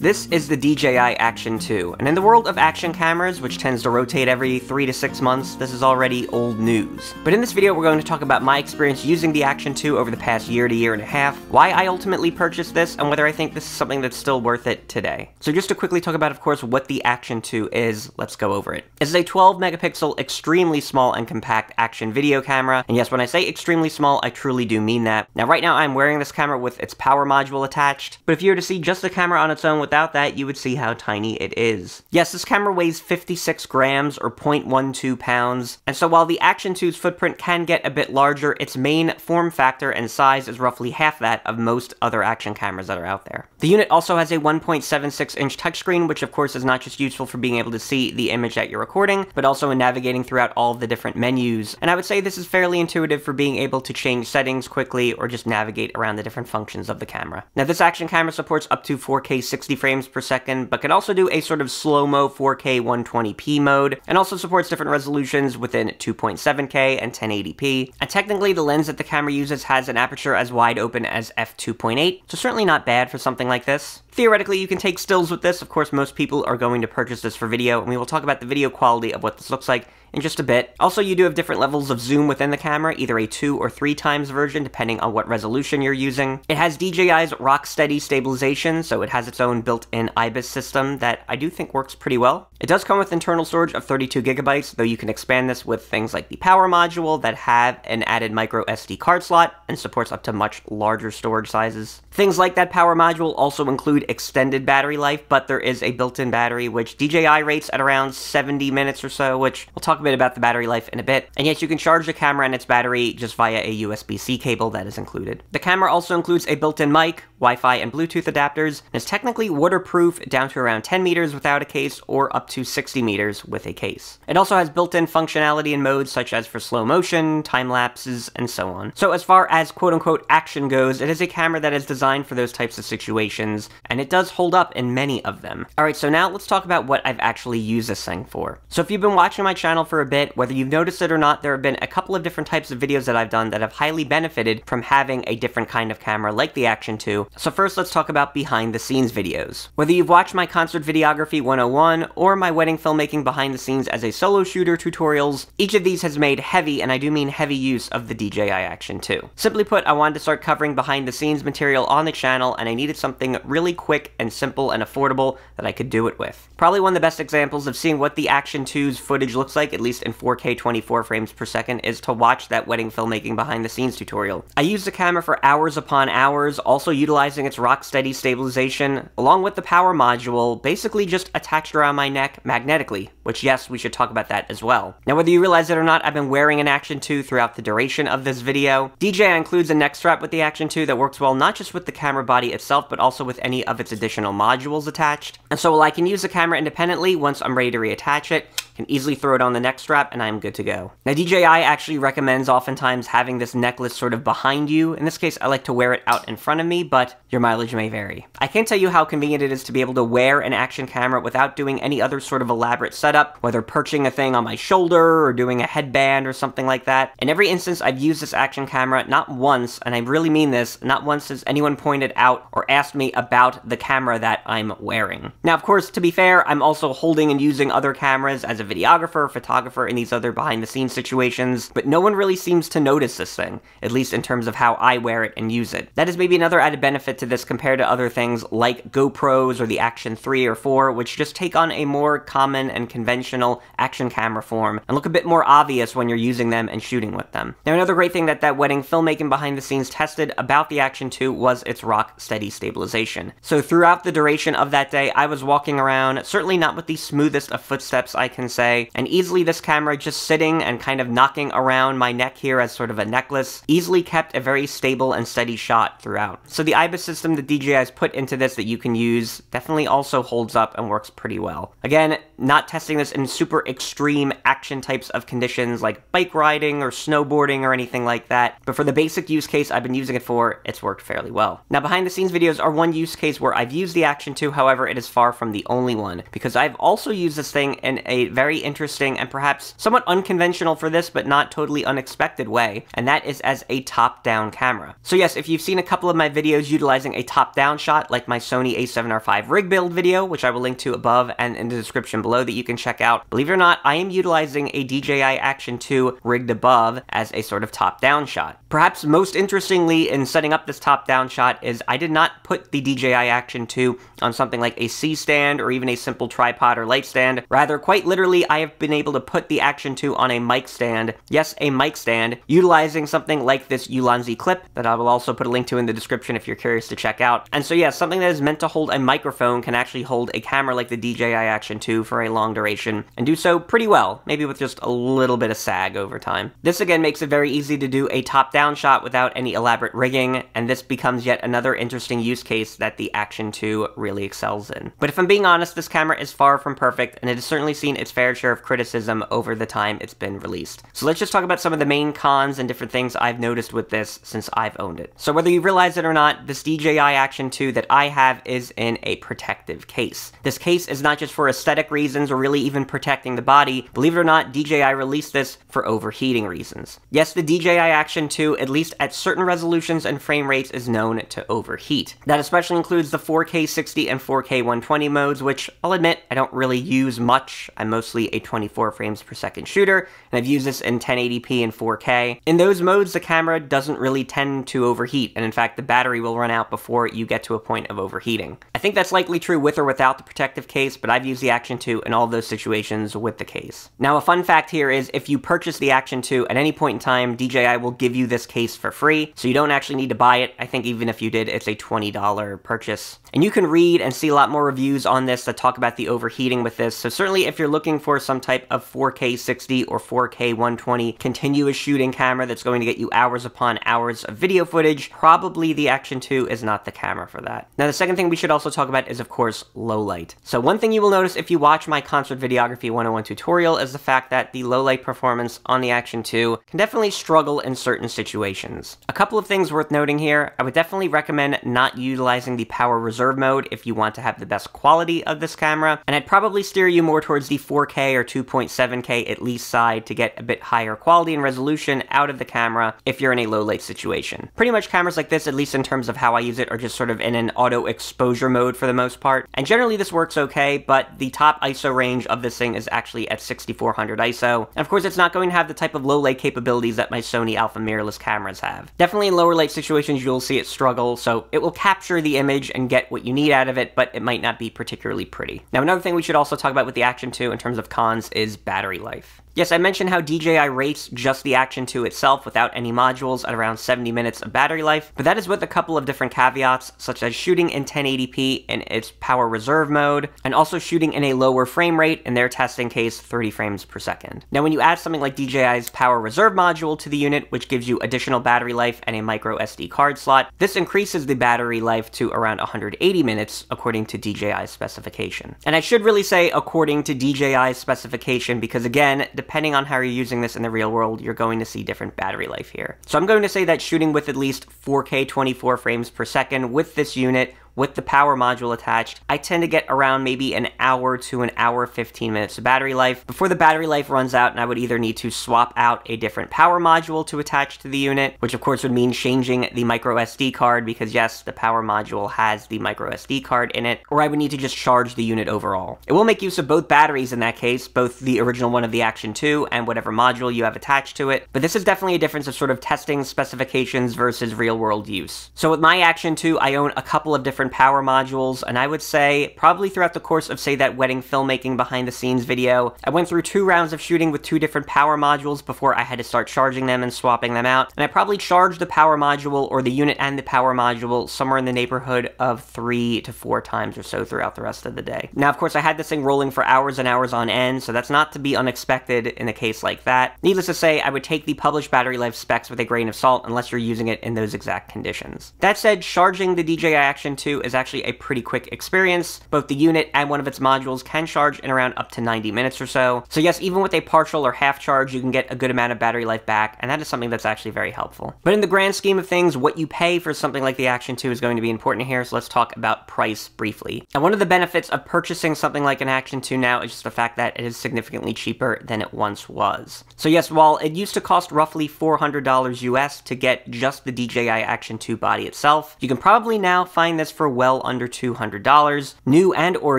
This is the DJI Action 2, and in the world of action cameras, which tends to rotate every 3 to 6 months, this is already old news. But in this video, we're going to talk about my experience using the Action 2 over the past year to year and a half, why I ultimately purchased this, and whether I think this is something that's still worth it today. So just to quickly talk about, of course, what the Action 2 is, let's go over it. This is a 12 megapixel, extremely small and compact action video camera, and yes, when I say extremely small, I truly do mean that. Now right now, I'm wearing this camera with its power module attached, but if you were to see just the camera on its own without that, you would see how tiny it is. Yes, this camera weighs 56 grams or 0.12 pounds, and so while the Action 2's footprint can get a bit larger, its main form factor and size is roughly half that of most other action cameras that are out there. The unit also has a 1.76-inch touchscreen, which of course is not just useful for being able to see the image that you're recording, but also in navigating throughout all of the different menus, and I would say this is fairly intuitive for being able to change settings quickly or just navigate around the different functions of the camera. Now this action camera supports up to 4K 60 frames per second, but can also do a sort of slow-mo 4K 120p mode, and also supports different resolutions within 2.7K and 1080p. And technically, the lens that the camera uses has an aperture as wide open as f2.8, so certainly not bad for something like this. Theoretically, you can take stills with this. Of course, most people are going to purchase this for video, and we will talk about the video quality of what this looks like in just a bit. Also, you do have different levels of zoom within the camera, either a 2 or 3 times version, depending on what resolution you're using. It has DJI's Rocksteady stabilization, so it has its own built-in IBIS system that I do think works pretty well. It does come with internal storage of 32 gigabytes, though you can expand this with things like the power module that have an added micro SD card slot and supports up to much larger storage sizes. Things like that power module also include extended battery life, but there is a built-in battery, which DJI rates at around 70 minutes or so, which we'll talk a bit about the battery life in a bit. And yet you can charge the camera and its battery just via a USB-C cable that is included. The camera also includes a built-in mic, Wi-Fi, and Bluetooth adapters, and is technically waterproof down to around 10 meters without a case or up to 60 meters with a case. It also has built-in functionality in modes such as for slow motion, time lapses, and so on. So as far as quote-unquote action goes, it is a camera that is designed for those types of situations, and it does hold up in many of them. Alright, so now let's talk about what I've actually used this thing for. So if you've been watching my channel for a bit, whether you've noticed it or not, there have been a couple of different types of videos that I've done that have highly benefited from having a different kind of camera like the Action 2. So first, let's talk about behind the scenes videos. Whether you've watched my concert videography 101 or my wedding filmmaking behind the scenes as a solo shooter tutorials, each of these has made heavy, and I do mean heavy, use of the DJI Action 2. Simply put, I wanted to start covering behind the scenes material on the channel, and I needed something really quick and simple and affordable that I could do it with. Probably one of the best examples of seeing what the Action 2's footage looks like, at least in 4K 24 frames per second, is to watch that wedding filmmaking behind the scenes tutorial. I used the camera for hours upon hours, also utilizing its Rocksteady stabilization, along with the power module, basically just attached around my neck magnetically, which yes, we should talk about that as well. Now whether you realize it or not, I've been wearing an Action 2 throughout the duration of this video. DJI includes a neck strap with the Action 2 that works well not just with the camera body itself, but also with any of its additional modules attached. And so while I can use the camera independently, once I'm ready to reattach it, can easily throw it on the neck strap and I'm good to go. Now DJI actually recommends oftentimes having this necklace sort of behind you. In this case, I like to wear it out in front of me, but your mileage may vary. I can't tell you how convenient it is to be able to wear an action camera without doing any other sort of elaborate setup, whether perching a thing on my shoulder or doing a headband or something like that. In every instance I've used this action camera, not once, and I really mean this, not once has anyone pointed out or asked me about the camera that I'm wearing. Now of course, to be fair, I'm also holding and using other cameras as a videographer, photographer, in these other behind-the-scenes situations, but no one really seems to notice this thing, at least in terms of how I wear it and use it. That is maybe another added benefit to this compared to other things like GoPros or the Action 3 or 4, which just take on a more common and conventional action camera form and look a bit more obvious when you're using them and shooting with them. Now another great thing that wedding filmmaking behind the scenes tested about the Action 2 was its Rocksteady stabilization. So throughout the duration of that day, I was walking around, certainly not with the smoothest of footsteps I can say, and easily this camera just sitting and kind of knocking around my neck here as sort of a necklace, easily kept a very stable and steady shot throughout. So the IBIS system that DJI has put into this that you can use definitely also holds up and works pretty well. Again, not testing this in super extreme action types of conditions like bike riding or snowboarding or anything like that, but for the basic use case I've been using it for, it's worked fairly well. Now, behind the scenes videos are one use case where I've used the Action 2, however, it is far from the only one, because I've also used this thing in a very interesting and perhaps somewhat unconventional for this, but not totally unexpected way, and that is as a top-down camera. So yes, if you've seen a couple of my videos utilizing a top-down shot, like my Sony a7R5 rig build video, which I will link to above and in the description below that you can check out, believe it or not, I am utilizing a DJI Action 2 rigged above as a sort of top-down shot. Perhaps most interestingly in setting up this top-down shot is I did not put the DJI Action 2 on something like a C-stand or even a simple tripod or light stand. Rather, quite literally, I have been able to put the Action 2 on a mic stand. Yes, a mic stand, utilizing something like this Ulanzi clip that I will also put a link to in the description if you're curious to check out. And so yeah, something that is meant to hold a microphone can actually hold a camera like the DJI Action 2 for a long duration, and do so pretty well, maybe with just a little bit of sag over time. This again makes it very easy to do a top-down shot without any elaborate rigging, and this becomes yet another interesting use case that the Action 2 really excels in. But if I'm being honest, this camera is far from perfect, and it has certainly seen its fair share of criticism over the time it's been released. So let's just talk about some of the main cons and different things I've noticed with this since I've owned it. So whether you realize it or not, this DJI Action 2 that I have is in a protective case. This case is not just for aesthetic reasons or really even protecting the body. Believe it or not, DJI released this for overheating reasons. Yes, the DJI Action 2, at least at certain resolutions and frame rates, is known to overheat. That especially includes the 4K 60 and 4K 120 modes, which I'll admit I don't really use much. I'm mostly a 24 frames per second shooter, and I've used this in 1080p and 4K. In those modes, the camera doesn't really tend to overheat, and in fact, the battery will run out before you get to a point of overheating. I think that's likely true with or without the protective case, but I've used the Action 2 in all those situations with the case. Now, a fun fact here is if you purchase the Action 2 at any point in time, DJI will give you this case for free, so you don't actually need to buy it. I think even if you did, it's a $20 purchase. And you can read and see a lot more reviews on this that talk about the overheating with this, so certainly if you're looking for some type of 4K 60 or 4K 120 continuous shooting camera that's going to get you hours upon hours of video footage, probably the Action 2 is not the camera for that. Now, the second thing we should also talk about is, of course, low light. So one thing you will notice if you watch my Concert Videography 101 tutorial is the fact that the low light performance on the Action 2 can definitely struggle in certain situations. A couple of things worth noting here. I would definitely recommend not utilizing the power reserve mode if you want to have the best quality of this camera, and I'd probably steer you more towards the 4K or 2.7K at least side to get a bit higher quality and resolution out of the camera if you're in a low light situation. Pretty much cameras like this, at least in terms of how I use it, are just sort of in an auto exposure mode for the most part, and generally this works okay, but the top ISO range of this thing is actually at 6400 ISO, and of course it's not going to have the type of low light capabilities that my Sony alpha mirrorless cameras have. Definitely in lower light situations you'll see it struggle, so it will capture the image and get what you need out of it, but it might not be particularly pretty. Now, another thing we should also talk about with the Action 2 in terms of cons is battery life. Yes, I mentioned how DJI rates just the Action 2 itself without any modules at around 70 minutes of battery life, but that is with a couple of different caveats, such as shooting in 1080p in its power reserve mode, and also shooting in a lower frame rate in their testing case, 30 frames per second. Now, when you add something like DJI's power reserve module to the unit, which gives you additional battery life and a micro SD card slot, this increases the battery life to around 180 minutes, according to DJI's specification. And I should really say according to DJI's specification, because again, depending on how you're using this in the real world, you're going to see different battery life here. So I'm going to say that shooting with at least 4K 24 frames per second with this unit, with the power module attached, I tend to get around maybe an hour to an hour 15 minutes of battery life before the battery life runs out, and I would either need to swap out a different power module to attach to the unit, which of course would mean changing the micro SD card, because yes, the power module has the micro SD card in it, or I would need to just charge the unit overall. It will make use of both batteries in that case, both the original one of the Action 2 and whatever module you have attached to it, but this is definitely a difference of sort of testing specifications versus real world use. So with my Action 2, I own a couple of different power modules, and I would say probably throughout the course of, say, that wedding filmmaking behind the scenes video, I went through 2 rounds of shooting with 2 different power modules before I had to start charging them and swapping them out, and I probably charged the power module, or the unit and the power module, somewhere in the neighborhood of 3 to 4 times or so throughout the rest of the day. Now, of course, I had this thing rolling for hours and hours on end, so that's not to be unexpected in a case like that. Needless to say, I would take the published battery life specs with a grain of salt unless you're using it in those exact conditions. That said, charging the DJI Action 2 2 is actually a pretty quick experience. Both the unit and one of its modules can charge in around up to 90 minutes or so. So yes, even with a partial or half charge, you can get a good amount of battery life back, and that is something that's actually very helpful. But in the grand scheme of things, what you pay for something like the Action 2 is going to be important here, so let's talk about price briefly. And one of the benefits of purchasing something like an Action 2 now is just the fact that it is significantly cheaper than it once was. So yes, while it used to cost roughly $400 US to get just the DJI Action 2 body itself, you can probably now find this for well under $200, new and or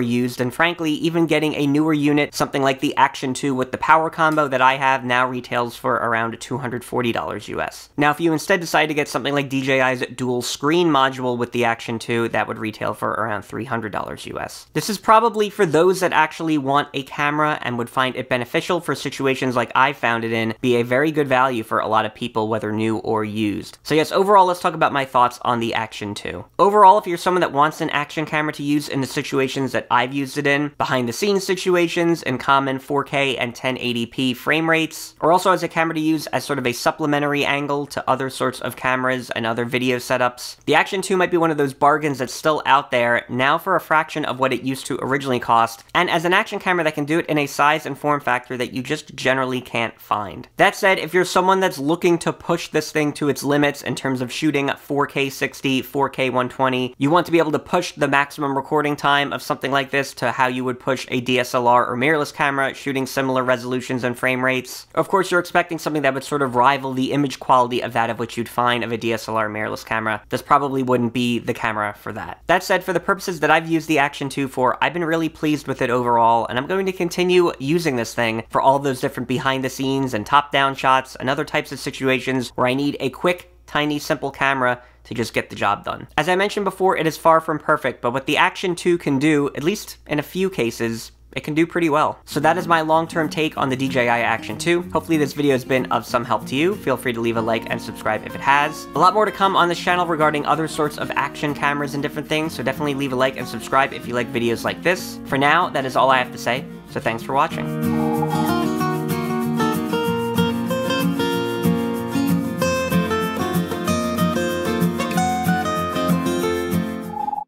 used, and frankly, even getting a newer unit, something like the Action 2 with the power combo that I have, now retails for around $240 US. Now, if you instead decide to get something like DJI's dual screen module with the Action 2, that would retail for around $300 US. This is probably for those that actually want a camera and would find it beneficial for situations like I found it in, be a very good value for a lot of people, whether new or used. So yes, overall, let's talk about my thoughts on the Action 2. Overall, if you're someone that wants an action camera to use in the situations that I've used it in, behind the scenes situations, in common 4K and 1080p frame rates, or also as a camera to use as sort of a supplementary angle to other sorts of cameras and other video setups, the Action 2 might be one of those bargains that's still out there, now for a fraction of what it used to originally cost, and as an action camera that can do it in a size and form factor that you just generally can't find. That said, if you're someone that's looking to push this thing to its limits in terms of shooting 4K 60, 4K 120, you want to be able to push the maximum recording time of something like this to how you would push a DSLR or mirrorless camera shooting similar resolutions and frame rates. Of course, you're expecting something that would sort of rival the image quality of that of which you'd find of a DSLR mirrorless camera. This probably wouldn't be the camera for that. That said, for the purposes that I've used the Action 2 for, I've been really pleased with it overall, and I'm going to continue using this thing for all those different behind the scenes and top-down shots and other types of situations where I need a quick, tiny, simple camera to just get the job done. As I mentioned before, it is far from perfect, but what the Action 2 can do, at least in a few cases, it can do pretty well. So that is my long-term take on the DJI Action 2. Hopefully this video has been of some help to you. Feel free to leave a like and subscribe if it has. A lot more to come on this channel regarding other sorts of action cameras and different things, so definitely leave a like and subscribe if you like videos like this. For now, that is all I have to say, so thanks for watching.